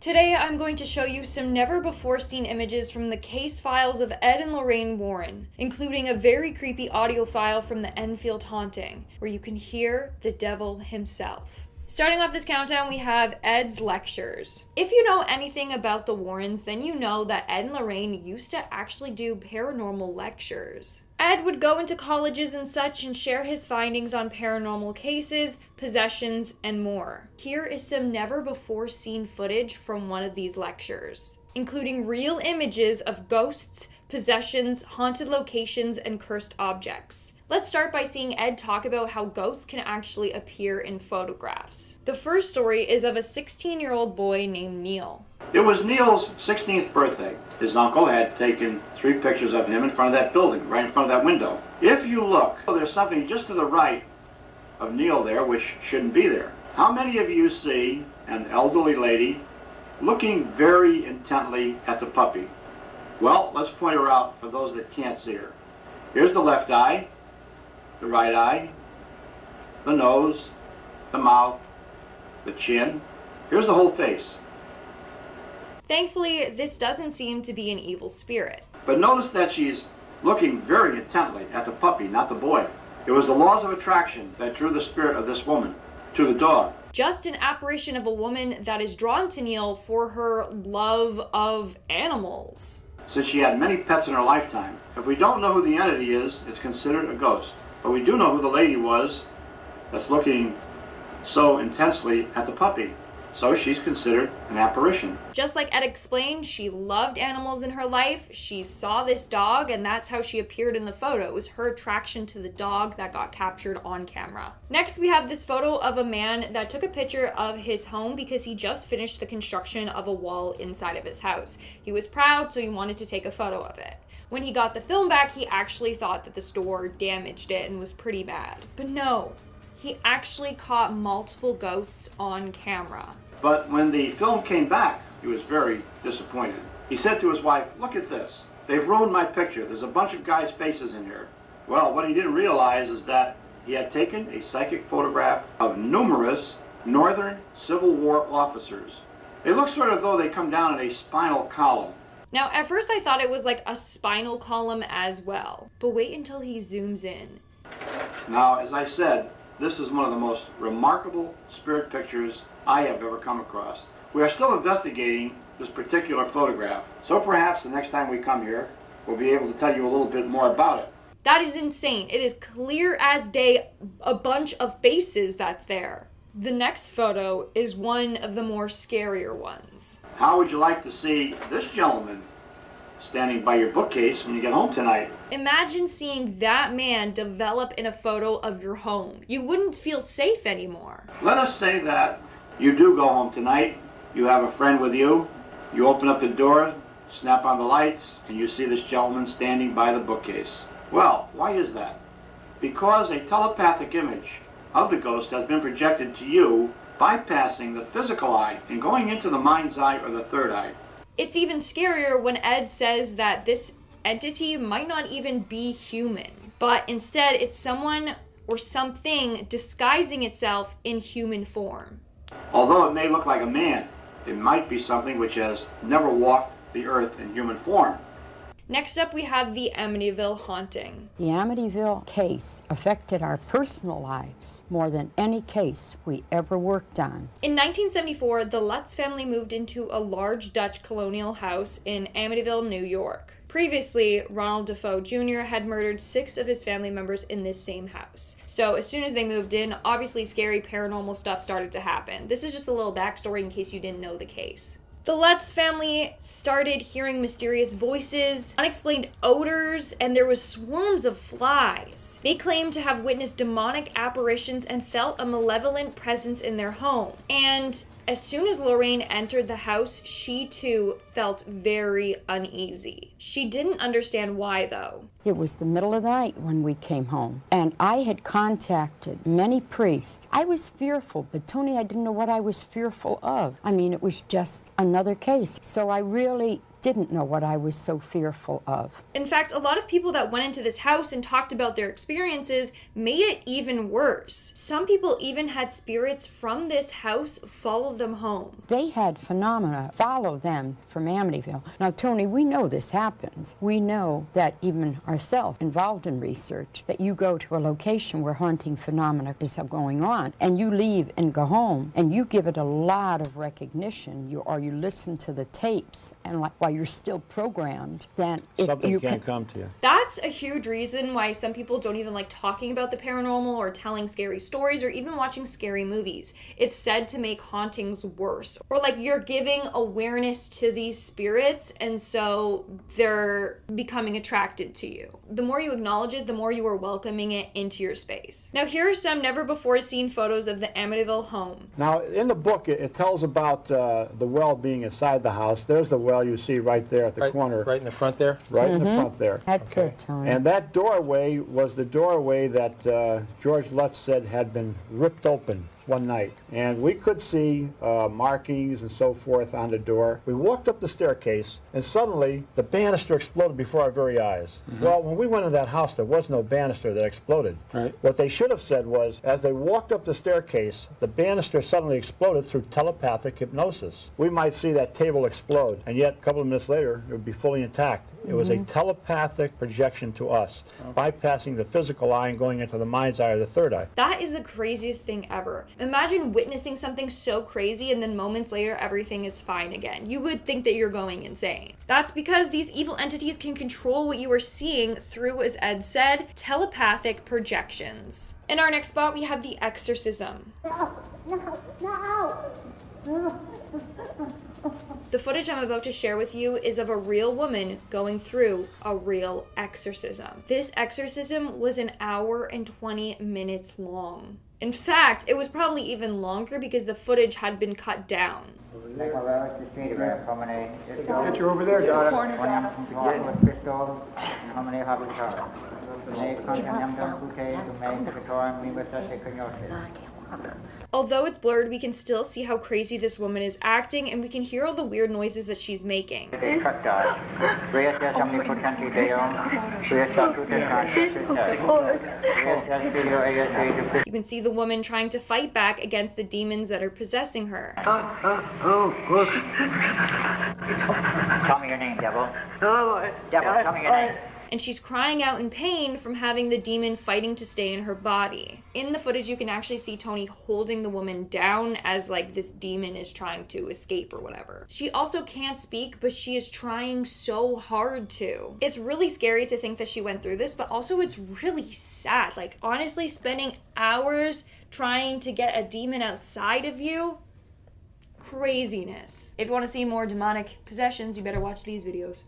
Today I'm going to show you some never-before-seen images from the case files of Ed and Lorraine Warren, including a very creepy audio file from the Enfield Haunting, where you can hear the devil himself. Starting off this countdown, we have Ed's lectures. If you know anything about the Warrens, then you know that Ed and Lorraine used to actually do paranormal lectures. Ed would go into colleges and such and share his findings on paranormal cases, possessions, and more. Here is some never-before-seen footage from one of these lectures, including real images of ghosts, possessions, haunted locations, and cursed objects. Let's start by seeing Ed talk about how ghosts can actually appear in photographs. The first story is of a 16-year-old boy named Neil. It was Neil's 16th birthday. His uncle had taken 3 pictures of him in front of that building, right in front of that window. If you look, there's something just to the right of Neil there which shouldn't be there. How many of you see an elderly lady looking very intently at the puppy? Well, let's point her out for those that can't see her. Here's the left eye, the right eye, the nose, the mouth, the chin. Here's the whole face. Thankfully, this doesn't seem to be an evil spirit. But notice that she's looking very intently at the puppy, not the boy. It was the laws of attraction that drew the spirit of this woman to the dog. Just an apparition of a woman that is drawn to Neil for her love of animals. Since she had many pets in her lifetime, if we don't know who the entity is, it's considered a ghost. But we do know who the lady was that's looking so intensely at the puppy. So she's considered an apparition. Just like Ed explained, she loved animals in her life. She saw this dog, and that's how she appeared in the photo. It was her attraction to the dog that got captured on camera. Next, we have this photo of a man that took a picture of his home because he just finished the construction of a wall inside of his house. He was proud, so he wanted to take a photo of it. When he got the film back, he actually thought that the store damaged it and was pretty mad. But no, he actually caught multiple ghosts on camera. But when the film came back, he was very disappointed. He said to his wife, "Look at this. They've ruined my picture. There's a bunch of guys' faces in here." Well, what he didn't realize is that he had taken a psychic photograph of numerous Northern Civil War officers. They look sort of though they come down in a spinal column. Now, at first I thought it was like a spinal column as well, but wait until he zooms in. Now, as I said, this is one of the most remarkable spirit pictures I have ever come across. We are still investigating this particular photograph, so perhaps the next time we come here, we'll be able to tell you a little bit more about it. That is insane. It is clear as day a bunch of faces that's there. The next photo is one of the more scarier ones. How would you like to see this gentleman standing by your bookcase when you get home tonight? Imagine seeing that man develop in a photo of your home. You wouldn't feel safe anymore. Let us say that you do go home tonight, you have a friend with you, you open up the door, snap on the lights, and you see this gentleman standing by the bookcase. Well, why is that? Because a telepathic image of the ghost has been projected to you, bypassing the physical eye and going into the mind's eye or the third eye. It's even scarier when Ed says that this entity might not even be human, but instead it's someone or something disguising itself in human form. Although it may look like a man, it might be something which has never walked the earth in human form. Next up, we have the Amityville Haunting. The Amityville case affected our personal lives more than any case we ever worked on. In 1974, the Lutz family moved into a large Dutch colonial house in Amityville, New York. Previously, Ronald Defoe Jr. had murdered 6 of his family members in this same house. So as soon as they moved in, obviously scary paranormal stuff started to happen. This is just a little backstory in case you didn't know the case. The Lutz family started hearing mysterious voices, unexplained odors, and there was swarms of flies. They claimed to have witnessed demonic apparitions and felt a malevolent presence in their home. And as soon as Lorraine entered the house, she too felt very uneasy. She didn't understand why, though. It was the middle of the night when we came home, and I had contacted many priests. I was fearful, but Tony, I didn't know what I was fearful of. I mean, it was just another case. So I really didn't know what I was so fearful of. In fact, a lot of people that went into this house and talked about their experiences made it even worse. Some people even had spirits from this house follow them home. They had phenomena follow them from Amityville. Now, Tony, we know this happens. We know that even ourselves, involved in research, that you go to a location where haunting phenomena is going on, and you leave and go home, and you give it a lot of recognition, or you listen to the tapes, and while you're still programmed, then something can't come to you. That's a huge reason why some people don't even like talking about the paranormal or telling scary stories or even watching scary movies. It's said to make hauntings worse, or like you're giving awareness to these spirits, and so they're becoming attracted to you. The more you acknowledge it, the more you are welcoming it into your space. Now here are some never before seen photos of the Amityville home. Now in the book it tells about the well being inside the house. There's the well you see right there at the corner. Right in the front there? Right in the front there. That's it, Tony. And that doorway was the doorway that George Lutz said had been ripped open one night, and we could see markings and so forth on the door. We walked up the staircase, and suddenly the banister exploded before our very eyes. Well, when we went in that house, there was no banister that exploded. Right. What they should have said was, as they walked up the staircase, the banister suddenly exploded through telepathic hypnosis. We might see that table explode, and yet a couple of minutes later, it would be fully intact. It was a telepathic projection to us, bypassing the physical eye and going into the mind's eye or the third eye. That is the craziest thing ever. Imagine witnessing something so crazy and then moments later everything is fine again. You would think that you're going insane. That's because these evil entities can control what you are seeing through, as Ed said, telepathic projections. In our next spot, we have the Exorcism. The footage I'm about to share with you is of a real woman going through a real exorcism. This exorcism was an hour and 20 minutes long. In fact, it was probably even longer because the footage had been cut down. Get you over there, darling. Although it's blurred, we can still see how crazy this woman is acting, and we can hear all the weird noises that she's making. You can see the woman trying to fight back against the demons that are possessing her. Tell me your name, devil. Devil, tell me your name. And she's crying out in pain from having the demon fighting to stay in her body. In the footage, you can actually see Tony holding the woman down as like this demon is trying to escape or whatever. She also can't speak, but she is trying so hard to. It's really scary to think that she went through this, but also it's really sad. Like honestly, spending hours trying to get a demon outside of you, craziness. If you want to see more demonic possessions, you better watch these videos.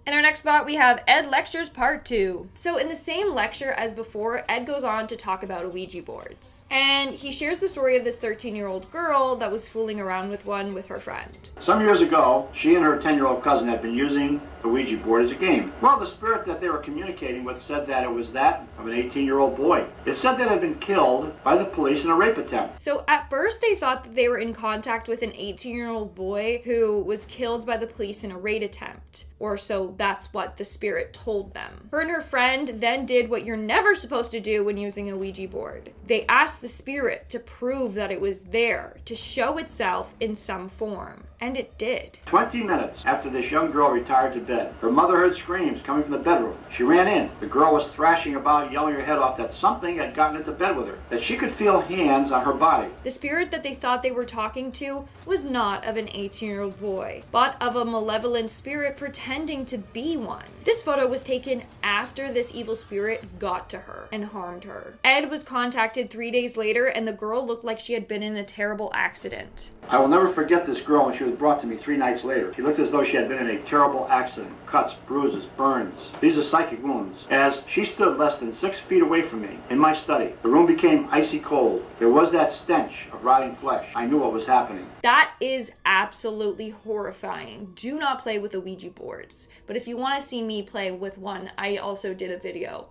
In our next spot, we have Ed Lectures Part 2. So in the same lecture as before, Ed goes on to talk about Ouija boards. And he shares the story of this 13-year-old girl that was fooling around with one with her friend. Some years ago, she and her 10-year-old cousin had been using the Ouija board as a game. Well, the spirit that they were communicating with said that it was that of an 18-year-old boy. It said that it had been killed by the police in a rape attempt. So at first they thought that they were in contact with an 18-year-old boy who was killed by the police in a rape attempt. Or so that's what the spirit told them. Her and her friend then did what you're never supposed to do when using a Ouija board. They asked the spirit to prove that it was there, to show itself in some form. And it did. 20 minutes after this young girl retired to bed, her mother heard screams coming from the bedroom. She ran in. The girl was thrashing about, yelling her head off that something had gotten into bed with her, that she could feel hands on her body. The spirit that they thought they were talking to was not of an 18-year-old boy, but of a malevolent spirit pretending to be one. This photo was taken after this evil spirit got to her and harmed her. Ed was contacted 3 days later, and the girl looked like she had been in a terrible accident. I will never forget this girl when she was brought to me 3 nights later. She looked as though she had been in a terrible accident. Cuts, bruises, burns. These are psychic wounds. As she stood less than 6 feet away from me in my study, the room became icy cold. There was that stench of rotting flesh. I knew what was happening. That is absolutely horrifying. Do not play with the Ouija boards. But if you want to see me play with one, I also did a video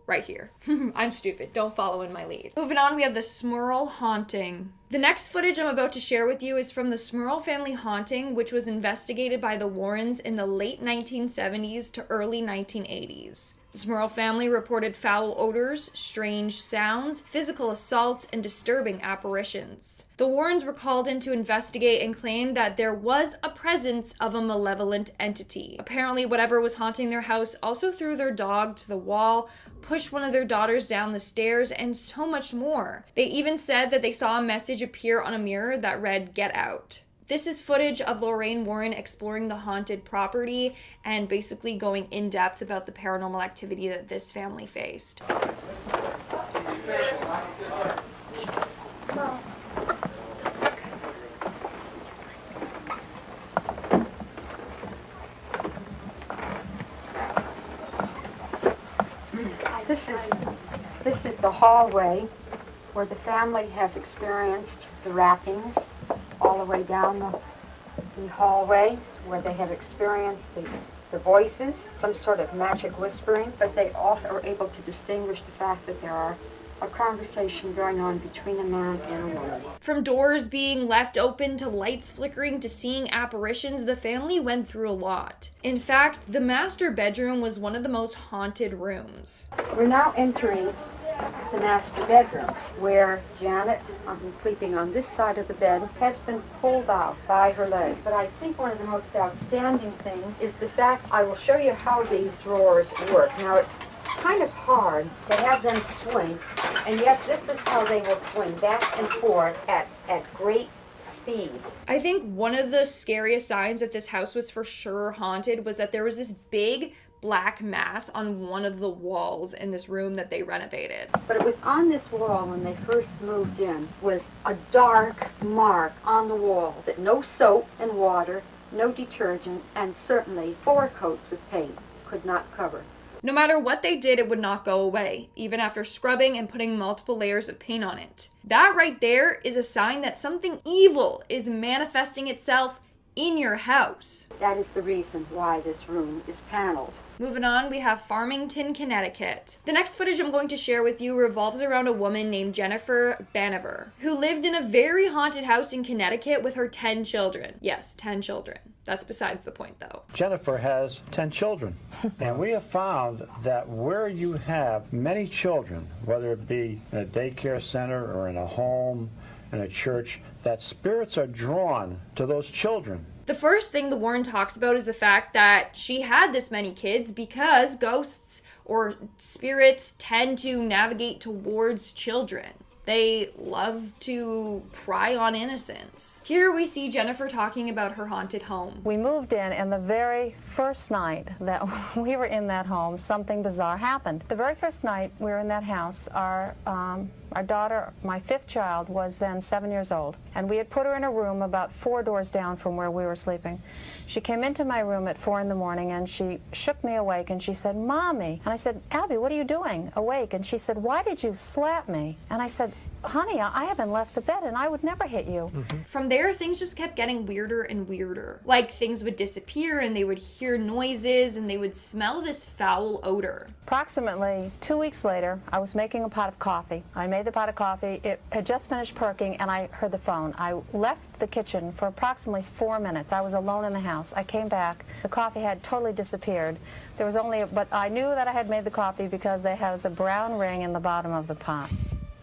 right here. I'm stupid. Don't follow in my lead. Moving on, we have the Smurl haunting. The next footage I'm about to share with you is from the Smurl family haunting, which was investigated by the Warrens in the late 1970s to early 1980s. The Smurl family reported foul odors, strange sounds, physical assaults, and disturbing apparitions. The Warrens were called in to investigate and claimed that there was a presence of a malevolent entity. Apparently, whatever was haunting their house also threw their dog to the wall, pushed one of their daughters down the stairs, and so much more. They even said that they saw a message appear on a mirror that read, "Get out." This is footage of Lorraine Warren exploring the haunted property and basically going in depth about the paranormal activity that this family faced. This is the hallway where the family has experienced the rappings all the way down the hallway, where they have experienced the voices, some sort of magic whispering, but they also are able to distinguish the fact that there are a conversation going on between a man and a woman. From doors being left open to lights flickering to seeing apparitions, the family went through a lot. In fact, the master bedroom was one of the most haunted rooms. We're now entering the master bedroom, where Janet, sleeping on this side of the bed, has been pulled out by her leg. But I think one of the most outstanding things is the fact I will show you how these drawers work. Now, it's kind of hard to have them swing, and yet this is how they will swing back and forth at great speed. I think one of the scariest signs that this house was for sure haunted was that there was this big black mass on one of the walls in this room that they renovated. But it was on this wall when they first moved in, was a dark mark on the wall that no soap and water, no detergent, and certainly 4 coats of paint could not cover. No matter what they did, it would not go away, even after scrubbing and putting multiple layers of paint on it. That right there is a sign that something evil is manifesting itself in your house. That is the reason why this room is paneled. Moving on, we have Farmington, Connecticut. The next footage I'm going to share with you revolves around a woman named Jennifer Banover, who lived in a very haunted house in Connecticut with her 10 children. Yes, 10 children. That's besides the point, though. Jennifer has 10 children, and we have found that where you have many children, whether it be in a daycare center or in a home, in a church, that spirits are drawn to those children. The first thing the Warren talks about is the fact that she had this many kids because ghosts or spirits tend to navigate towards children. They love to pry on innocence. Here we see Jennifer talking about her haunted home. We moved in, and the very first night that we were in that home, something bizarre happened. The very first night we were in that house, our daughter, my 5th child, was then 7 years old, and we had put her in a room about 4 doors down from where we were sleeping. She came into my room at 4 in the morning, and she shook me awake, and she said, "Mommy." And I said, "Abby, what are you doing awake?" And she said, "Why did you slap me?" And I said, "Honey, I haven't left the bed, and I would never hit you." From there, things just kept getting weirder and weirder. Like, things would disappear, and they would hear noises, and they would smell this foul odor. Approximately 2 weeks later, I was making a pot of coffee. I made the pot of coffee. It had just finished perking, and I heard the phone. I left the kitchen for approximately 4 minutes. I was alone in the house. I came back. The coffee had totally disappeared. There was only, but I knew that I had made the coffee because there was a brown ring in the bottom of the pot.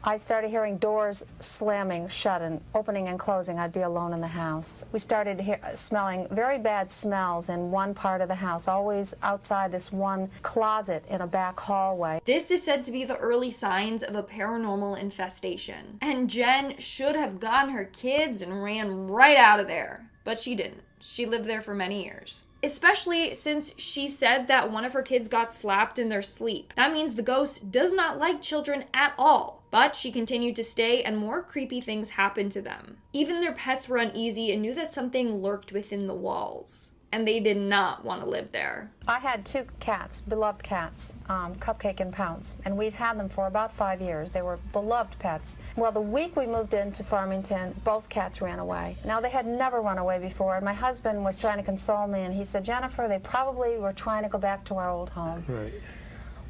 I started hearing doors slamming shut and opening and closing. I'd be alone in the house. We started smelling very bad smells in one part of the house, always outside this one closet in a back hallway. This is said to be the early signs of a paranormal infestation. And Jen should have gotten her kids and ran right out of there. But she didn't. She lived there for many years. Especially since she said that one of her kids got slapped in their sleep. That means the ghost does not like children at all. But she continued to stay, and more creepy things happened to them. Even their pets were uneasy and knew that something lurked within the walls. And they did not want to live there. I had 2 cats, beloved cats, Cupcake and Pounce, and we'd had them for about 5 years. They were beloved pets. Well, the week we moved into Farmington, both cats ran away. Now, they had never run away before, and my husband was trying to console me, and he said, "Jennifer, they probably were trying to go back to our old home." Right.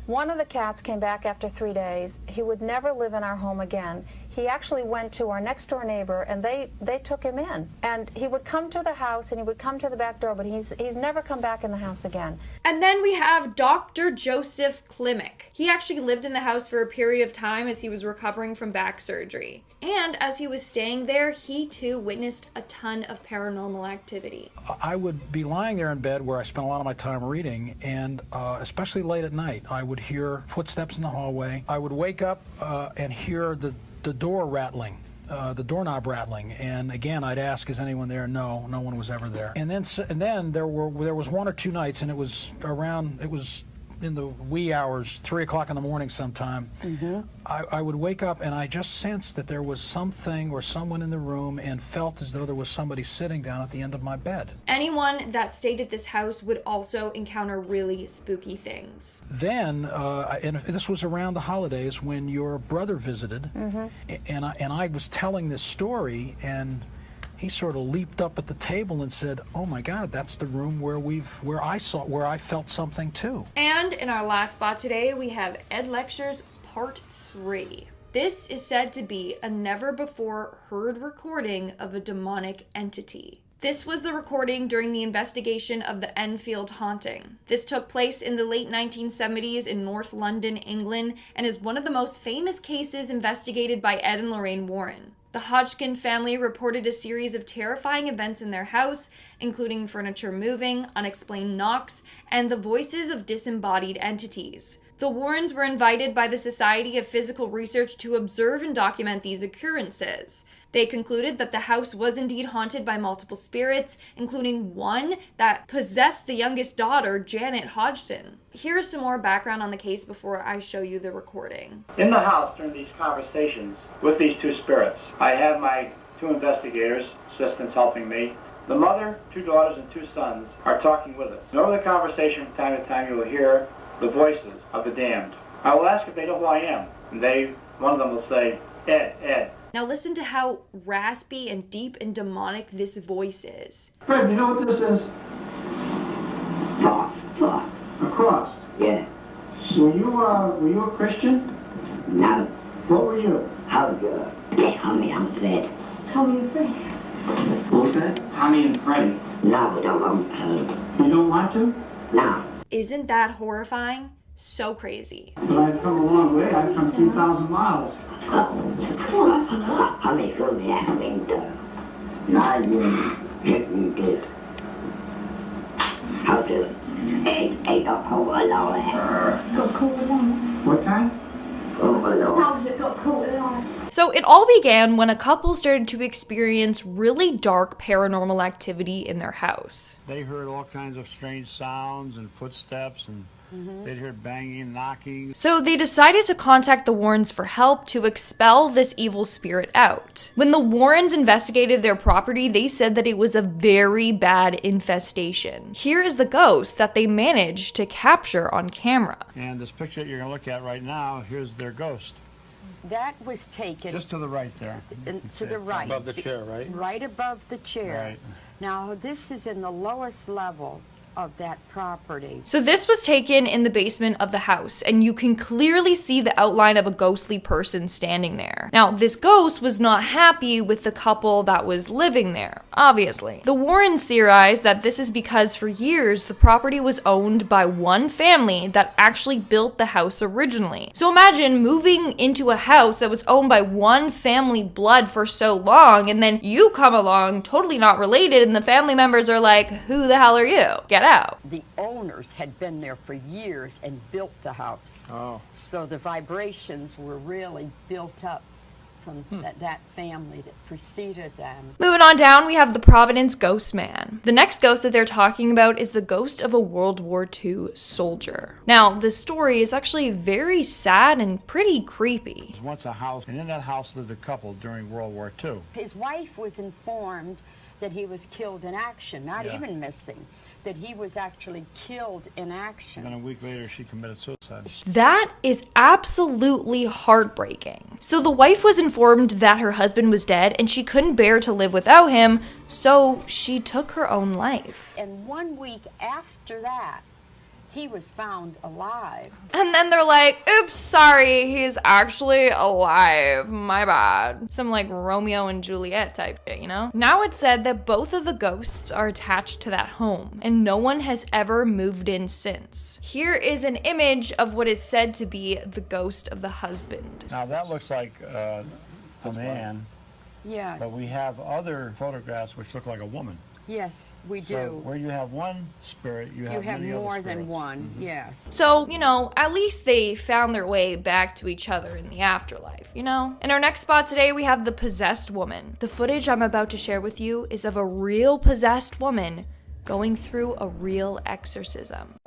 One of the cats came back after 3 days. He would never live in our home again. he actually went to our next door neighbor, and they took him in. And he would come to the house, and he would come to the back door, but he's never come back in the house again. And then we have Dr. Joseph Klimek. He actually lived in the house for a period of time as he was recovering from back surgery. And as he was staying there, he too witnessed a ton of paranormal activity. I would be lying there in bed where I spent a lot of my time reading, and especially late at night, I would hear footsteps in the hallway. I would wake up and hear the door rattling. The doorknob rattling, and again I'd ask, is anyone there? No one was ever there. And then there was 1 or 2 nights, and it was in the wee hours, 3 o'clock in the morning sometime. I would wake up and I just sensed that there was something or someone in the room, and felt as though there was somebody sitting down at the end of my bed. Anyone that stayed at this house would also encounter really spooky things. Then, and this was around the holidays when your brother visited, and I was telling this story, and he sort of leaped up at the table and said, "Oh my God, that's the room where I felt something too." And in our last spot today, we have Ed Lecture's Part 3. This is said to be a never-before-heard recording of a demonic entity. This was the recording during the investigation of the Enfield Haunting. This took place in the late 1970s in North London, England, and is one of the most famous cases investigated by Ed and Lorraine Warren. The Hodgkin family reported a series of terrifying events in their house, including furniture moving, unexplained knocks, and the voices of disembodied entities. The Warrens were invited by the Society of Physical Research to observe and document these occurrences. They concluded that the house was indeed haunted by multiple spirits, including one that possessed the youngest daughter, Janet Hodgson. Here's some more background on the case before I show you the recording. In the house during these conversations with these 2 spirits, I have my 2 investigators, assistants helping me. The mother, 2 daughters, and 2 sons are talking with us. And over the conversation from time to time you will hear the voices of the damned. I will ask if they know who I am, and one of them will say, "Ed, Ed." Now listen to how raspy and deep and demonic this voice is. Fred, you know what this is? Cross. A cross. Yeah. Were you a Christian? No. What were you? They call me on Fred. Tommy and Freddie. What's that? Tommy and Freddie. No, we don't want to. You don't want to? No. Isn't that horrifying? So crazy. But I've come a long way. I've come 2,000 miles. I may feel the happening to. I didn't get. How to. Eight got caught alive. Got caught alive? What kind? How it got caught alive? So it all began when a couple started to experience really dark paranormal activity in their house. They heard all kinds of strange sounds and footsteps, and they'd hear banging, knocking. So they decided to contact the Warrens for help to expel this evil spirit out. When the Warrens investigated their property, they said that it was a very bad infestation. Here is the ghost that they managed to capture on camera. And this picture that you're going to look at right now, here's their ghost. That was taken Just to the right there. to the right. Above the chair, right? Right above the chair. Right. Now, this is in the lowest level of that property. So this was taken in the basement of the house, and you can clearly see the outline of a ghostly person standing there. Now, this ghost was not happy with the couple that was living there, obviously. The Warrens theorized that this is because for years the property was owned by one family that actually built the house originally. So imagine moving into a house that was owned by one family blood for so long, and then you come along totally not related, and the family members are like, who the hell are you? Get out. The owners had been there for years and built the house. Oh. So the vibrations were really built up from that family that preceded them. Moving on down, we have the Providence Ghost Man. The next ghost that they're talking about is the ghost of a World War II soldier. Now, this story is actually very sad and pretty creepy. There was once a house, and in that house lived a couple during World War II. His wife was informed that he was killed in action, not Yeah. even missing, that he was actually killed in action. Then a week later, she committed suicide. That is absolutely heartbreaking. So the wife was informed that her husband was dead and she couldn't bear to live without him, so she took her own life. And 1 week after that, He was found alive. And then they're like, oops, sorry, he's actually alive. My bad. Some like Romeo and Juliet type shit, you know? Now it's said that both of the ghosts are attached to that home, and no one has ever moved in since. Here is an image of what is said to be the ghost of the husband. Now that looks like a man, Yes. but we have other photographs which look like a woman. Yes, we do. So where you have one spirit, you have many other more than spirits. one, yes. So, you know, at least they found their way back to each other in the afterlife, you know? In our next spot today, we have the possessed woman. The footage I'm about to share with you is of a real possessed woman going through a real exorcism.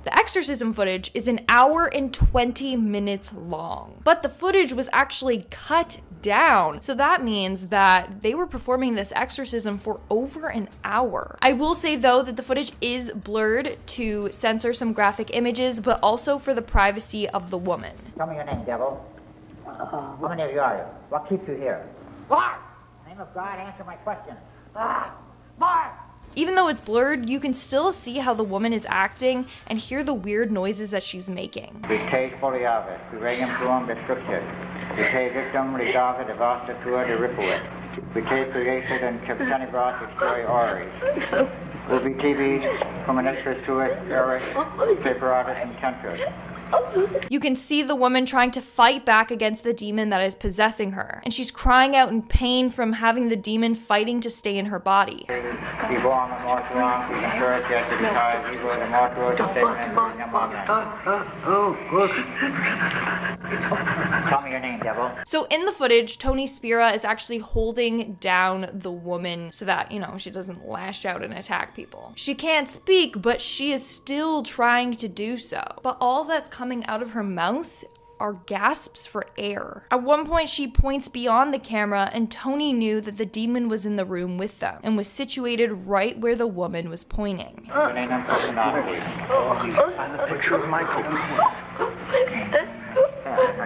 The exorcism footage is an hour and 20 minutes long, but the footage was actually cut down. So that means that they were performing this exorcism for over an hour. I will say though that the footage is blurred to censor some graphic images, but also for the privacy of the woman. Tell me your name, devil. How many of you are you? What keeps you here? Mark! In the name of God, answer my question. Mark! Even though it's blurred, you can still see how the woman is acting and hear the weird noises that she's making. Betage foliavis, Regem tuum destructus. Betage victim resolve devasta tua de ripuit. Betage created and captanibras extoi oris. Ubi tibi communiscus tuit eris separatus intentus. You can see the woman trying to fight back against the demon that is possessing her, and she's crying out in pain from having the demon fighting to stay in her body. Tell me your name, devil. So in the footage, Tony Spira is actually holding down the woman so that, you know, she doesn't lash out and attack people. She can't speak, but she is still trying to do so. But all that's coming out of her mouth are gasps for air. At one point, she points beyond the camera, and Tony knew that the demon was in the room with them and was situated right where the woman was pointing. Are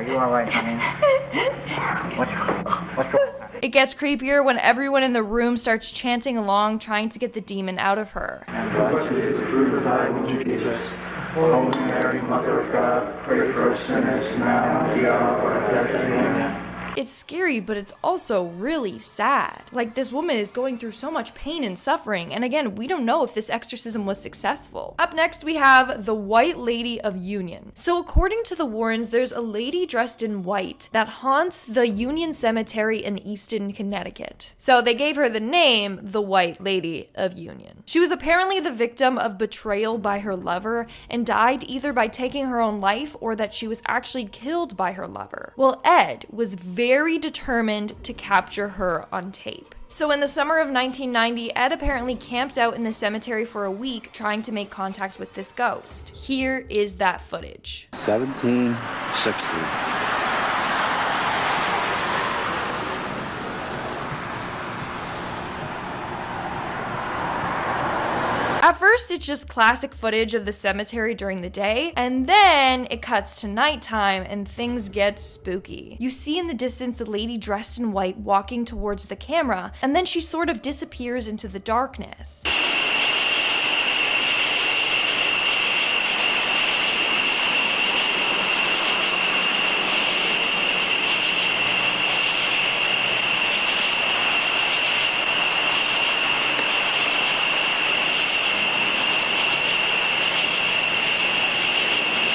you all right, honey? What's wrong? It gets creepier when everyone in the room starts chanting along, trying to get the demon out of her. And blessed is the fruit of thy womb, Jesus. Holy Mary, Mother of God, pray for us sinners now and at the hour of our death. Amen. It's scary, but it's also really sad. Like, this woman is going through so much pain and suffering, and again, we don't know if this exorcism was successful. Up next, we have the White Lady of Union. So according to the Warrens, there's a lady dressed in white that haunts the Union Cemetery in Easton, Connecticut. So they gave her the name, the White Lady of Union. She was apparently the victim of betrayal by her lover and died either by taking her own life or that she was actually killed by her lover. Well, Ed was very determined to capture her on tape. So in the summer of 1990, Ed apparently camped out in the cemetery for a week trying to make contact with this ghost. Here is that footage. 1760. At first, it's just classic footage of the cemetery during the day, and then it cuts to nighttime and things get spooky. You see in the distance the lady dressed in white walking towards the camera, and then she sort of disappears into the darkness.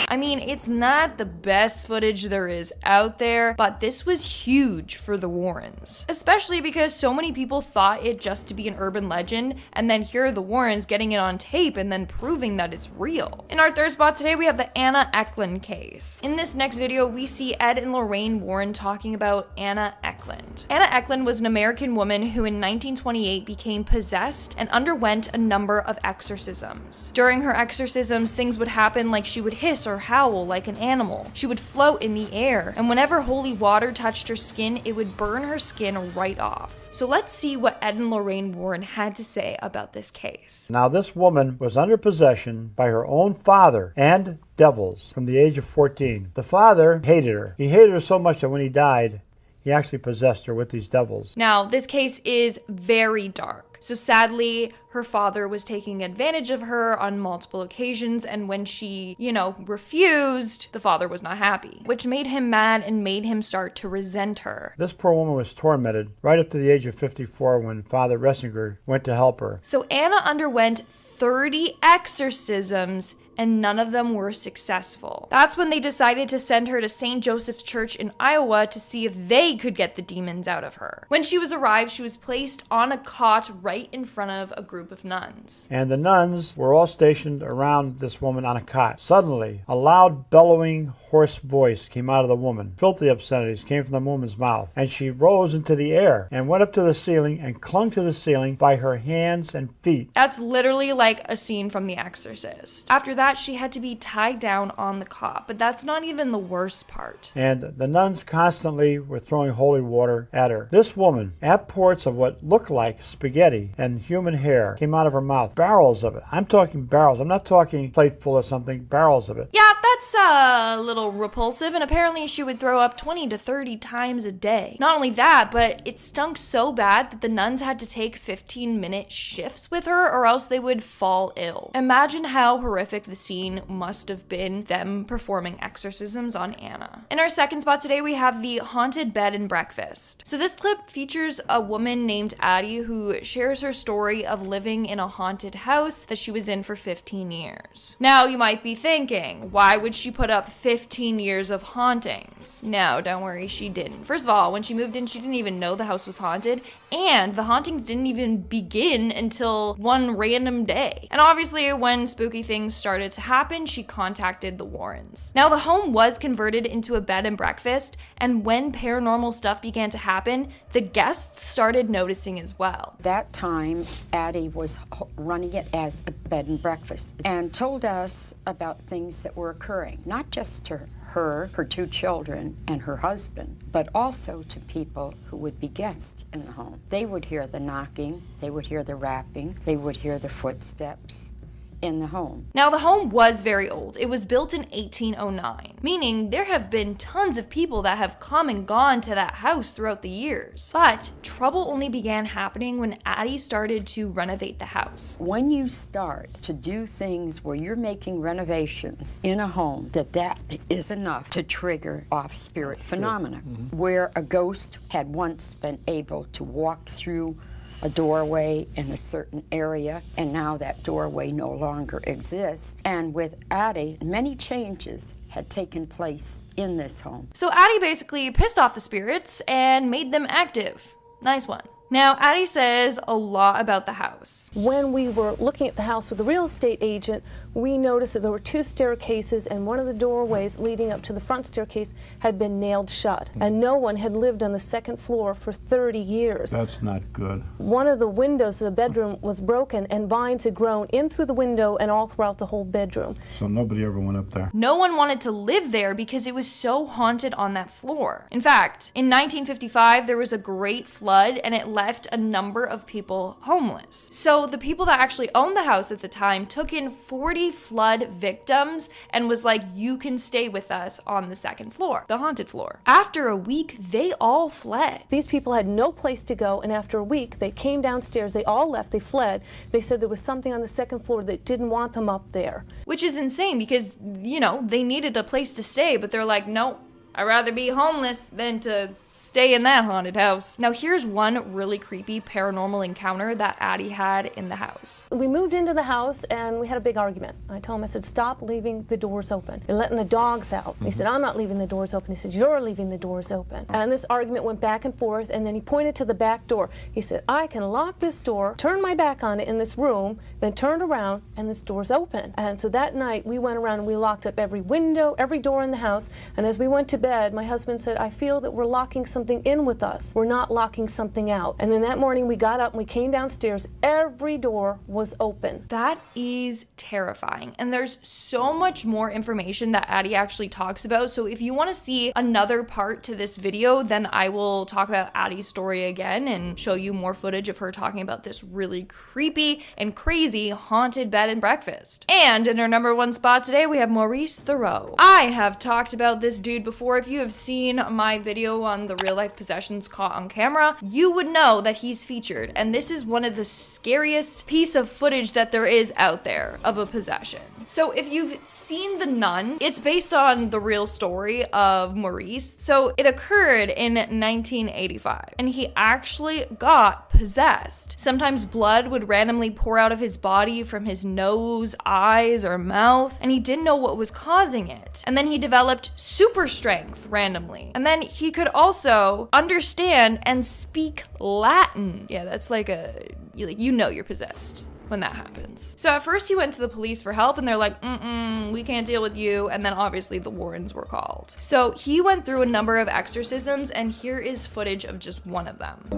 I mean, it's not the best footage there is out there, but this was huge for the Warrens. Especially because so many people thought it just to be an urban legend, and then here are the Warrens getting it on tape and then proving that it's real. In our third spot today, we have the Anna Ecklund case. In this next video, we see Ed and Lorraine Warren talking about Anna Ecklund. Anna Ecklund was an American woman who in 1928 became possessed and underwent a number of exorcisms. During her exorcisms, things would happen like she would hiss or howl like an animal. She would float in the air, and whenever holy water touched her skin, it would burn her skin right off. So let's see what Ed and Lorraine Warren had to say about this case. Now this woman was under possession by her own father and devils from the age of 14. The father hated her. He hated her so much that when he died, he actually possessed her with these devils. Now, this case is very dark. So sadly, her father was taking advantage of her on multiple occasions, and when she, refused, the father was not happy, which made him mad and made him start to resent her. This poor woman was tormented right up to the age of 54 when Father Ressinger went to help her. So Anna underwent 30 exorcisms, and none of them were successful. That's when they decided to send her to St. Joseph's Church in Iowa to see if they could get the demons out of her. When she was arrived, she was placed on a cot right in front of a group of nuns. And the nuns were all stationed around this woman on a cot. Suddenly, a loud, bellowing, hoarse voice came out of the woman. Filthy obscenities came from the woman's mouth, and she rose into the air and went up to the ceiling and clung to the ceiling by her hands and feet. That's literally like a scene from The Exorcist. After that, she had to be tied down on the cot, but that's not even the worst part. And the nuns constantly were throwing holy water at her. This woman, outpours of what looked like spaghetti and human hair came out of her mouth. Barrels of it. I'm talking barrels. I'm not talking plate full or something. Barrels of it. Yeah, that's a little repulsive, and apparently she would throw up 20 to 30 times a day. Not only that, but it stunk so bad that the nuns had to take 15-minute shifts with her or else they would fall ill. Imagine how horrific the scene must have been, them performing exorcisms on Anna. In our second spot today, we have the haunted bed and breakfast. So this clip features a woman named Addie who shares her story of living in a haunted house that she was in for 15 years. Now you might be thinking, why would she put up 15 years of hauntings? No, don't worry, she didn't. First of all, when she moved in, she didn't even know the house was haunted, and the hauntings didn't even begin until one random day. And obviously, when spooky things started to happen, she contacted the Warrens. Now, the home was converted into a bed and breakfast, and when paranormal stuff began to happen, the guests started noticing as well. That time, Addie was running it as a bed and breakfast and told us about things that were occurring, not just to her, her two children, and her husband, but also to people who would be guests in the home. They would hear the knocking, they would hear the rapping, they would hear the footsteps in the home. Now, the home was very old. It was built in 1809, meaning there have been tons of people that have come and gone to that house throughout the years. But trouble only began happening when Addie started to renovate the house. When you start to do things where you're making renovations in a home, that is enough to trigger off spirit phenomena. Where a ghost had once been able to walk through a doorway in a certain area, and now that doorway no longer exists. And with Addie, many changes had taken place in this home. So Addie basically pissed off the spirits and made them active. Nice one. Now, Addie says a lot about the house. When we were looking at the house with the real estate agent, we noticed that there were two staircases, and one of the doorways leading up to the front staircase had been nailed shut, and no one had lived on the second floor for 30 years. That's not good. One of the windows of the bedroom was broken, and vines had grown in through the window and all throughout the whole bedroom. So nobody ever went up there. No one wanted to live there because it was so haunted on that floor. In fact, in 1955, there was a great flood, and it left a number of people homeless. So the people that actually owned the house at the time took in 40 flood victims and was like, you can stay with us on the second floor, the haunted floor. After a week, they all fled. These people had no place to go, and after a week, they came downstairs, they all left, they fled. They said there was something on the second floor that didn't want them up there. Which is insane because, they needed a place to stay, but they're like, no, I'd rather be homeless than to stay in that haunted house. Now here's one really creepy paranormal encounter that Addie had in the house. We moved into the house and we had a big argument. I told him, I said, stop leaving the doors open. You're letting the dogs out. He said, I'm not leaving the doors open. He said, you're leaving the doors open. And this argument went back and forth, and then he pointed to the back door. He said, I can lock this door, turn my back on it in this room, then turn around and this door's open. And so that night we went around and we locked up every window, every door in the house, and as we went to bed, my husband said, I feel that we're locking something in with us. We're not locking something out. And then that morning we got up and we came downstairs. Every door was open. That is terrifying. And there's so much more information that Addie actually talks about. So if you want to see another part to this video, then I will talk about Addie's story again and show you more footage of her talking about this really creepy and crazy haunted bed and breakfast. And in our number one spot today, we have Maurice Thoreau. I have talked about this dude before or if you have seen my video on the real life possessions caught on camera, you would know that he's featured. And this is one of the scariest piece of footage that there is out there of a possession. So if you've seen The Nun, it's based on the real story of Maurice. So it occurred in 1985 and he actually got possessed. Sometimes blood would randomly pour out of his body from his nose, eyes, or mouth, and he didn't know what was causing it. And then he developed super strength randomly. And then he could also understand and speak Latin. Yeah, that's like you know you're possessed when that happens. So at first he went to the police for help and they're like, we can't deal with you. And then obviously the Warrens were called. So he went through a number of exorcisms and here is footage of just one of them.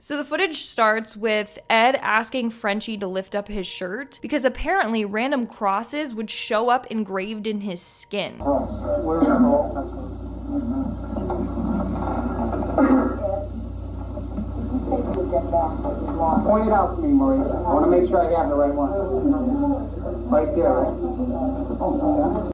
So the footage starts with Ed asking Frenchy to lift up his shirt because apparently random crosses would show up engraved in his skin. Point it out to me, Maurice. I want to make sure I have the right one. Right there.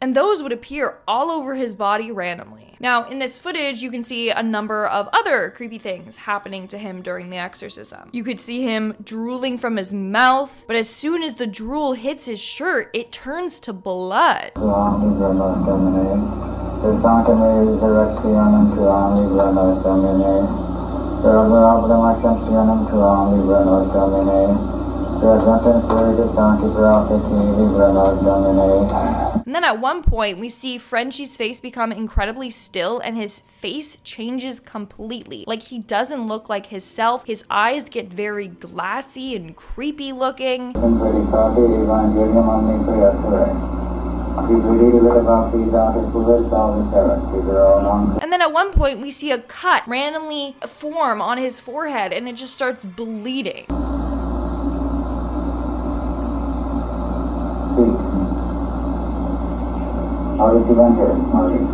And those would appear all over his body randomly. Now, in this footage, you can see a number of other creepy things happening to him during the exorcism. You could see him drooling from his mouth, but as soon as the drool hits his shirt, it turns to blood. And then at one point, we see Frenchy's face become incredibly still and his face changes completely. Like he doesn't look like himself. His eyes get very glassy and creepy looking. And then at one point, we see a cut randomly form on his forehead and it just starts bleeding. How did you enter, Maurice?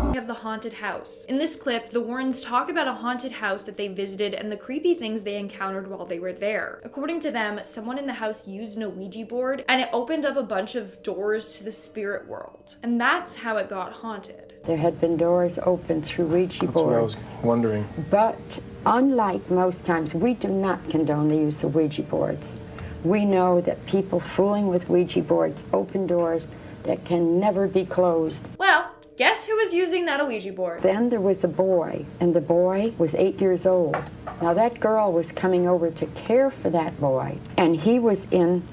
We have the haunted house. In this clip, the Warrens talk about a haunted house that they visited and the creepy things they encountered while they were there. According to them, someone in the house used an Ouija board and it opened up a bunch of doors to the spirit world. And that's how it got haunted. There had been doors open through Ouija boards. That's what I was wondering. But unlike most times, we do not condone the use of Ouija boards. We know that people fooling with Ouija boards open doors that can never be closed. Well, guess who was using that Ouija board? Then there was a boy, and the boy was 8 years old. Now that girl was coming over to care for that boy, and he was in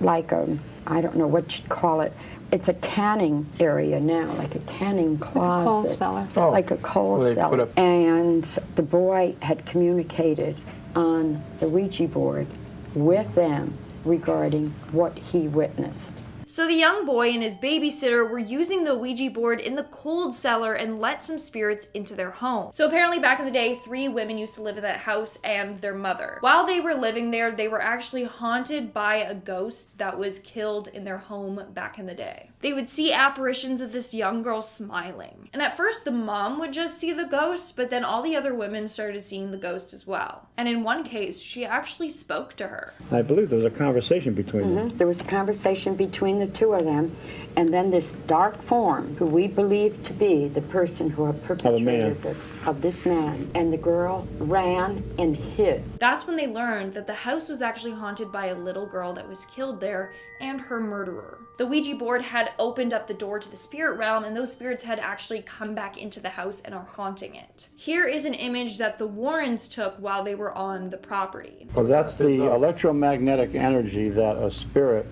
like I don't know what you'd call it. It's a canning area now, like a canning closet. Coal cellar. Oh. Like a coal cellar. And the boy had communicated on the Ouija board with them regarding what he witnessed. So the young boy and his babysitter were using the Ouija board in the cold cellar and let some spirits into their home. So apparently back in the day, 3 women used to live in that house and their mother. While they were living there, they were actually haunted by a ghost that was killed in their home back in the day. They would see apparitions of this young girl smiling. And at first the mom would just see the ghost, but then all the other women started seeing the ghost as well. And in one case, she actually spoke to her. I believe there was a conversation between them. There was a conversation between the two of them, and then this dark form, who we believe to be the person who had perpetrated it, of this man, and the girl ran and hid. That's when they learned that the house was actually haunted by a little girl that was killed there and her murderer. The Ouija board had opened up the door to the spirit realm, and those spirits had actually come back into the house and are haunting it. Here is an image that the Warrens took while they were on the property. Well, that's the electromagnetic energy that a spirit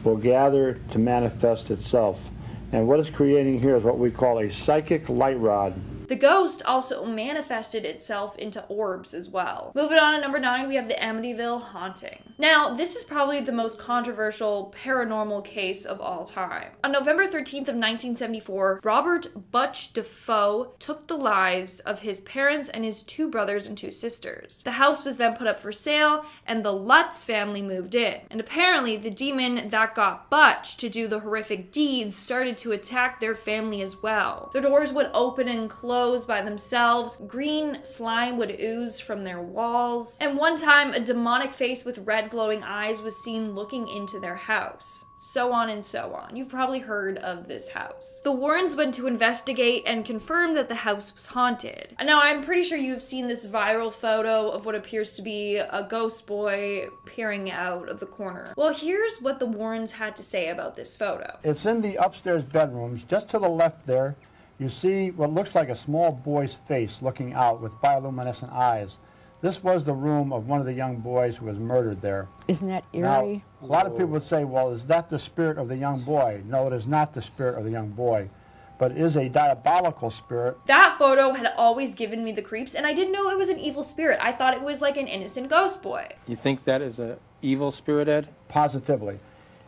will gather to manifest itself. And what it's creating here is what we call a psychic light rod. The ghost also manifested itself into orbs as well. Moving on to number 9, we have the Amityville Haunting. Now, this is probably the most controversial paranormal case of all time. On November 13th of 1974, Robert Butch Defoe took the lives of his parents and his 2 brothers and 2 sisters. The house was then put up for sale, and the Lutz family moved in. And apparently, the demon that got Butch to do the horrific deeds started to attack their family as well. The doors would open and close clothes by themselves, green slime would ooze from their walls, and one time a demonic face with red glowing eyes was seen looking into their house. So on and so on. You've probably heard of this house. The Warrens went to investigate and confirmed that the house was haunted. Now, I'm pretty sure you've seen this viral photo of what appears to be a ghost boy peering out of the corner. Well, here's what the Warrens had to say about this photo. It's in the upstairs bedrooms. Just to the left there, you see what looks like a small boy's face looking out with bioluminescent eyes. This was the room of one of the young boys who was murdered there. Isn't that eerie? Now, a lot of people would say, well, is that the spirit of the young boy? No, it is not the spirit of the young boy, but it is a diabolical spirit. That photo had always given me the creeps, and I didn't know it was an evil spirit. I thought it was like an innocent ghost boy. You think that is an evil spirit, Ed? Positively.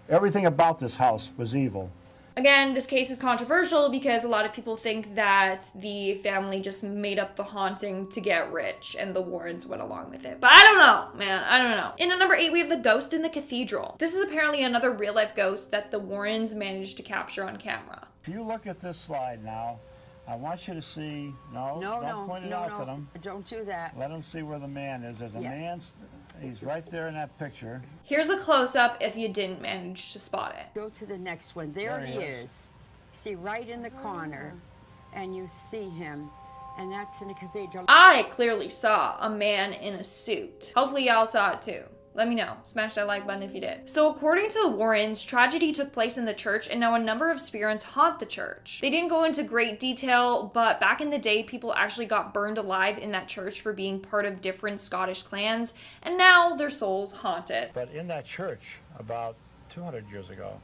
Everything about this house was evil. Again, this case is controversial because a lot of people think that the family just made up the haunting to get rich and the Warrens went along with it. But I don't know, man. I don't know. In at number 8, we have the ghost in the cathedral. This is apparently another real-life ghost that the Warrens managed to capture on camera. If you look at this slide now, I want you to see, don't point it out to them. Don't do that. Let them see where the man is. There's a man, he's right there in that picture. Here's a close-up if you didn't manage to spot it. Go to the next one. There he is. See, right in the corner, and you see him, and that's in the cathedral. I clearly saw a man in a suit. Hopefully y'all saw it too. Let me know. Smash that like button if you did. So according to the Warrens, tragedy took place in the church and now a number of spirits haunt the church. They didn't go into great detail, but back in the day, people actually got burned alive in that church for being part of different Scottish clans, and now their souls haunt it. But in that church, about 200 years ago,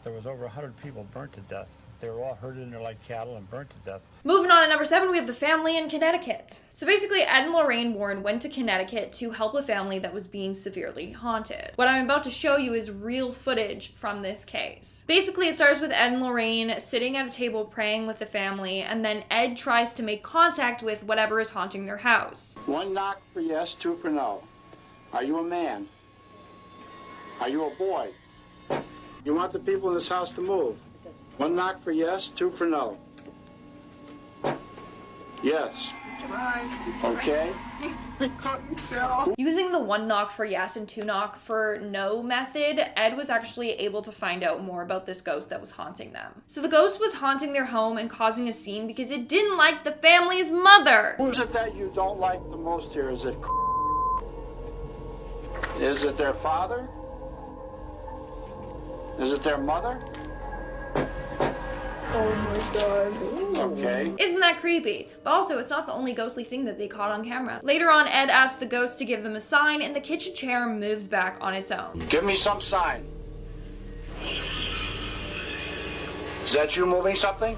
there was over 100 people burnt to death. They were all herded in there like cattle and burnt to death. Moving on to number 7, we have the family in Connecticut. So basically, Ed and Lorraine Warren went to Connecticut to help a family that was being severely haunted. What I'm about to show you is real footage from this case. Basically, it starts with Ed and Lorraine sitting at a table praying with the family, and then Ed tries to make contact with whatever is haunting their house. 1 knock for yes, 2 for no. Are you a man? Are you a boy? You want the people in this house to move? 1 knock for yes, 2 for no. Yes. Okay. Using the 1 knock for yes and 2 knock for no method, Ed was actually able to find out more about this ghost that was haunting them. So the ghost was haunting their home and causing a scene because it didn't like the family's mother. Who is it that you don't like the most here? Is it their father? Is it their mother? Oh my God. Okay. Isn't that creepy? But also, it's not the only ghostly thing that they caught on camera. Later on, Ed asks the ghost to give them a sign, and the kitchen chair moves back on its own. Give me some sign. Is that you moving something?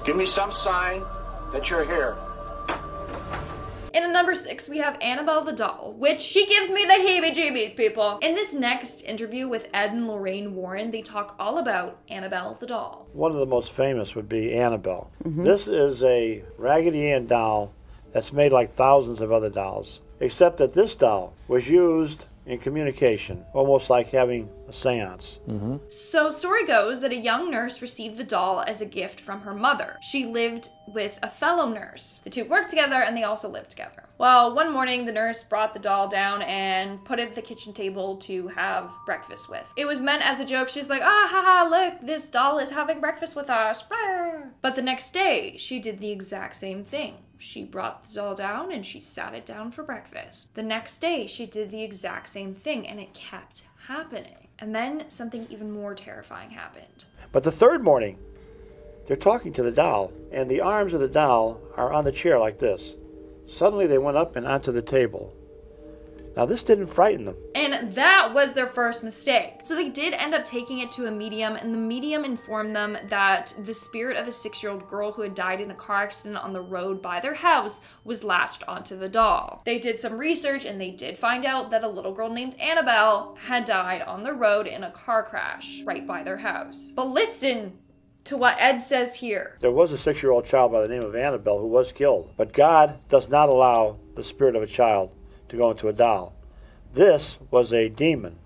Give me some sign that you're here. And at number 6, we have Annabelle the Doll, which she gives me the heebie-jeebies, people. In this next interview with Ed and Lorraine Warren, they talk all about Annabelle the Doll. One of the most famous would be Annabelle. This is a Raggedy Ann doll that's made like thousands of other dolls, except that this doll was used in communication, almost like having a seance. So story goes that a young nurse received the doll as a gift from her mother. She lived with a fellow nurse. The two worked together and they also lived together. Well, one morning the nurse brought the doll down and put it at the kitchen table to have breakfast with. It was meant as a joke. She's like, ah, haha, look, this doll is having breakfast with us. But the next day, she did the exact same thing. She brought the doll down and she sat it down for breakfast. The next day, she did the exact same thing and it kept happening. And then something even more terrifying happened. But the third morning, they're talking to the doll, and the arms of the doll are on the chair like this. Suddenly they went up and onto the table. Now this didn't frighten them. And that was their first mistake. So they did end up taking it to a medium, and the medium informed them that the spirit of a 6-year-old girl who had died in a car accident on the road by their house was latched onto the doll. They did some research and they did find out that a little girl named Annabelle had died on the road in a car crash right by their house. But listen to what Ed says here. There was a 6-year-old child by the name of Annabelle who was killed, but God does not allow the spirit of a child to go into a doll. This was a demon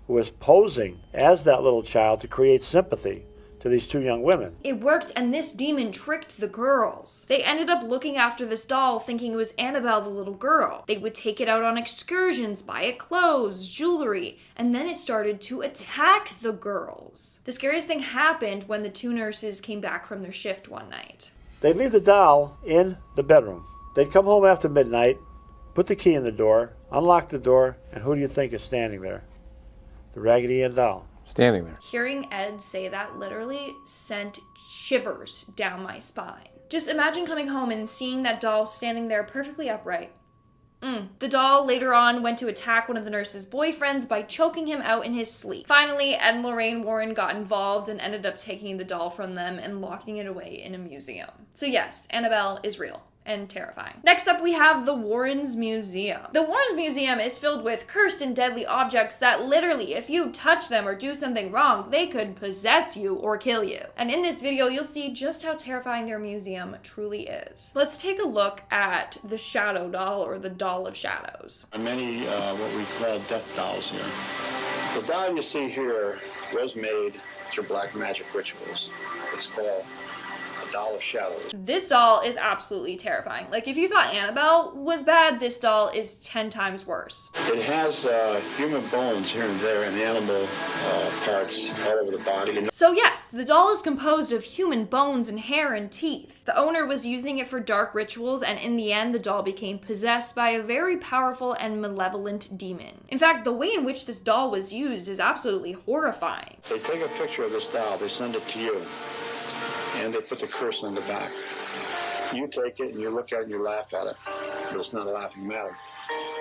who was posing as that little child to create sympathy to these two young women. It worked, and this demon tricked the girls. They ended up looking after this doll thinking it was Annabelle the little girl. They would take it out on excursions, buy it clothes, jewelry, and then it started to attack the girls. The scariest thing happened when the two nurses came back from their shift one night. They'd leave the doll in the bedroom. They'd come home after midnight, put the key in the door, unlock the door, and who do you think is standing there? The Raggedy Ann doll. Standing there. Hearing Ed say that literally sent shivers down my spine. Just imagine coming home and seeing that doll standing there perfectly upright. The doll later on went to attack one of the nurse's boyfriends by choking him out in his sleep. Finally, Ed and Lorraine Warren got involved and ended up taking the doll from them and locking it away in a museum. So yes, Annabelle is real and terrifying. Next up, we have the Warrens Museum. The Warrens Museum is filled with cursed and deadly objects that literally, if you touch them or do something wrong, they could possess you or kill you. And in this video, you'll see just how terrifying their museum truly is. Let's take a look at the Shadow Doll, or the Doll of Shadows. Many what we call death dolls here. The doll you see here was made through black magic rituals. It's called Doll of Shadows. This doll is absolutely terrifying. Like, if you thought Annabelle was bad, this doll is 10 times worse. It has human bones here and there and animal parts all over the body. So yes, the doll is composed of human bones and hair and teeth. The owner was using it for dark rituals, and in the end, the doll became possessed by a very powerful and malevolent demon. In fact, the way in which this doll was used is absolutely horrifying. They take a picture of this doll, they send it to you, and they put the curse on the back. You take it and you look at it and you laugh at it, but it's not a laughing matter.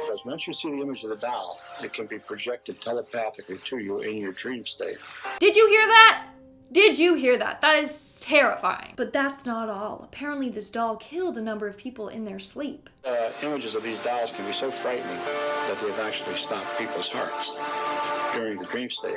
Because once you see the image of the doll, it can be projected telepathically to you in your dream state. Did you hear that? Did you hear that? That is terrifying. But that's not all. Apparently this doll killed a number of people in their sleep. Images of these dolls can be so frightening that they've actually stopped people's hearts during the dream state.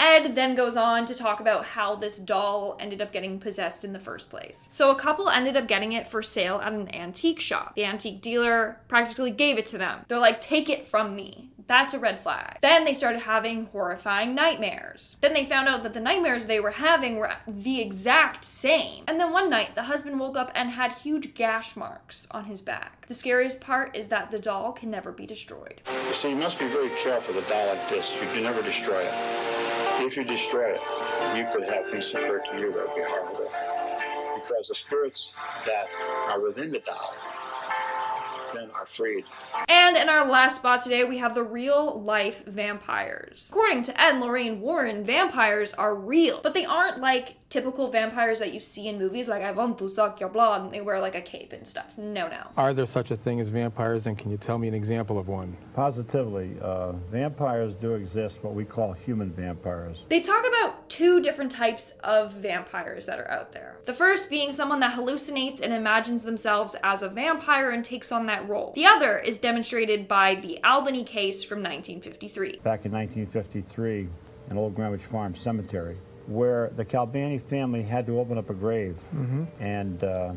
Ed then goes on to talk about how this doll ended up getting possessed in the first place. So a couple ended up getting it for sale at an antique shop. The antique dealer practically gave it to them. They're like, take it from me. That's a red flag. Then they started having horrifying nightmares. Then they found out that the nightmares they were having were the exact same. And then one night, the husband woke up and had huge gash marks on his back. The scariest part is that the doll can never be destroyed. You see, you must be very careful with a doll like this. You can never destroy it. If you destroy it, you could have things occur to you that would be horrible. Because the spirits that are within the doll then are freed. And in our last spot today, we have the real life vampires. According to Ed and Lorraine Warren, vampires are real, but they aren't like typical vampires that you see in movies, like I want to suck your blood, and they wear like a cape and stuff. No. Are there such a thing as vampires, and can you tell me an example of one? Positively. Vampires do exist, what we call human vampires. They talk about two different types of vampires that are out there. The first being someone that hallucinates and imagines themselves as a vampire and takes on that role. The other is demonstrated by the Albany case from 1953. Back in 1953, in Old Greenwich Farm Cemetery, where the Calbani family had to open up a grave, and a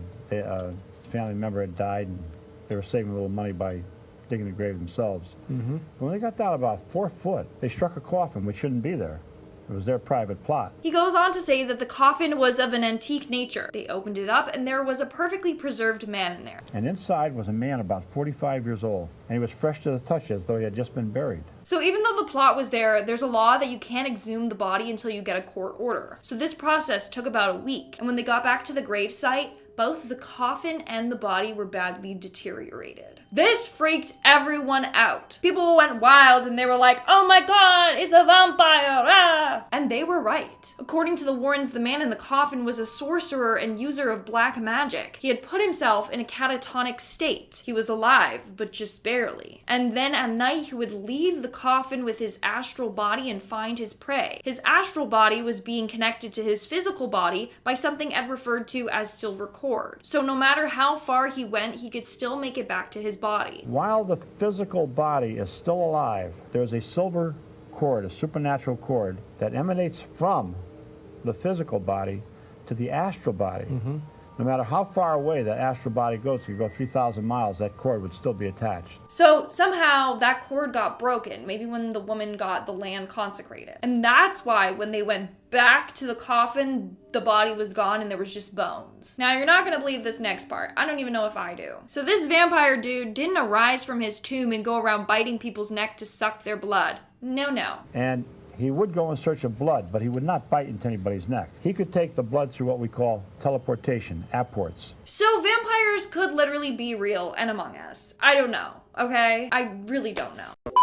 family member had died, and they were saving a little money by digging the grave themselves. When they got down about 4 foot, they struck a coffin which shouldn't be there. It was their private plot. He goes on to say that the coffin was of an antique nature. They opened it up and there was a perfectly preserved man in there. And inside was a man about 45 years old, and he was fresh to the touch as though he had just been buried. So even though the plot was there, there's a law that you can't exhume the body until you get a court order. So this process took about a week. And when they got back to the grave site, both the coffin and the body were badly deteriorated. This freaked everyone out. People went wild and they were like, oh my god, it's a vampire, ah! And they were right. According to the Warrens, the man in the coffin was a sorcerer and user of black magic. He had put himself in a catatonic state. He was alive, but just barely. And then at night, he would leave the coffin with his astral body and find his prey. His astral body was being connected to his physical body by something Ed referred to as silver cord. So no matter how far he went, he could still make it back to his body. While the physical body is still alive, there's a silver cord, a supernatural cord, that emanates from the physical body to the astral body. No matter how far away that astral body goes, if you go 3,000 miles, that cord would still be attached. So somehow that cord got broken, maybe when the woman got the land consecrated. And that's why when they went back to the coffin, the body was gone and there was just bones. Now, you're not gonna believe this next part. I don't even know if I do. So this vampire dude didn't arise from his tomb and go around biting people's neck to suck their blood. No, no. And he would go in search of blood, but he would not bite into anybody's neck. He could take the blood through what we call teleportation, apports. So vampires could literally be real and among us. I don't know, okay? I really don't know.